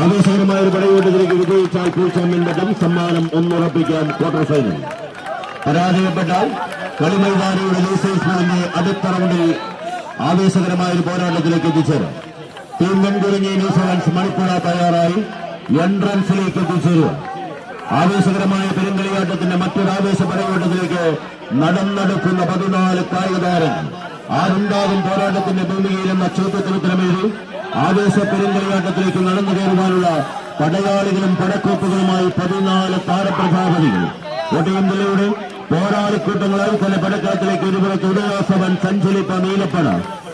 ആവേശകരമായ ഒരു പടയോട്ടത്തിലേക്ക് വിജയിച്ചാൽ ഫുൾ ചാമ്പ്യൻ പട്ടം സമ്മാനം ഒന്നുറപ്പിക്കാൻ ക്വാർട്ടർ ഫൈനൽ. പരാജയപ്പെട്ടാൽ കളിമൈതാനിയുടെ ലൂസേഴ്സിന്റെ അടുത്ത റൗണ്ടിൽ ആവേശകരമായ ഒരു പോരാട്ടത്തിലേക്ക് എത്തിച്ചേരും. ടീം വെൺകുറിഞ്ഞി ന്യൂസിലാൻഡ്സ് മണിപ്പുഴ തയ്യാറായി എൻട്രൻസിലേക്ക് എത്തിച്ചേരുക. ആവേശകരമായ പെരുങ്കളിയാട്ടത്തിന്റെ മറ്റൊരു ആവേശ പടയോട്ടത്തിലേക്ക് നടന്നെടുക്കുന്ന 14 കായിക താരങ്ങൾ ആരുണ്ടാകും പോരാട്ടത്തിന്റെ ഭൂമികയിലെന്ന ചോദ്യത്തിന് ഉത്തരമേറി ആവേശ പെരുങ്കളിയാട്ടത്തിലേക്ക് നടന്നു കയറുവാനുള്ള പടയാളികളും പടക്കോപ്പുകളുമായി 14 താരപ്രഭാവതികൾ കോട്ടയം ജില്ലയുടെ പോരാളിക്കൂട്ടങ്ങളായി തന്നെ പടക്കളത്തിലേക്ക് ഒരുപുറത്ത് ഉദയാസവൻ സഞ്ചലിപ്പ നീലപ്പട,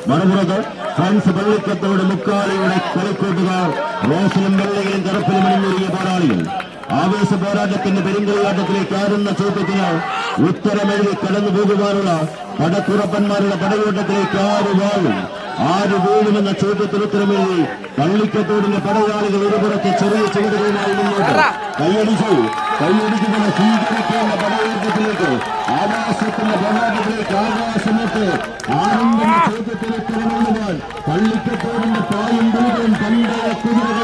മറുപുറത്ത് ഫ്രണ്ട്സ് പള്ളിക്കത്തോട് മുക്കാളിയുടെ കളിക്കൂട്ടുകാർ റോസിലും വെള്ളയിലും കറുപ്പിലും അണിഞ്ഞൊരുങ്ങിയ പോരാളികൾ. ആവേശ പോരാട്ടത്തിന്റെ പെരുങ്കളിയാട്ടത്തിലേക്ക് ആരുന്ന ചോദ്യത്തിന് ഉത്തരമെഴുതി കടന്നു പോകുവാനുള്ള പടക്കുറപ്പന്മാരുടെ പടയോട്ടത്തിലേക്ക് ആര് വാഴും ആര് വീഴുമെന്ന ചോദ്യത്തിന് ഉത്തരമെഴുതി പള്ളിക്കത്തോടിന്റെ പടയാളികൾ ഒരുപുറത്ത് ചെറിയ ചുവടുകളുമായി മുന്നോട്ട് കൈയടിക്കുന്ന സ്വീകരിക്കേണ്ട പടയോട്ടത്തിലേക്ക് ആകാശത്തിന്റെ പോരാട്ടത്തിലേക്ക് ആകാശമൊക്കെ ആനന്ദ ചോദ്യത്തിന് ഉത്തരമെഴുതുവാൻ പള്ളിക്കത്തോടിന്റെ പായും ദൂരവും പണ്ടേ കുതിരകൾ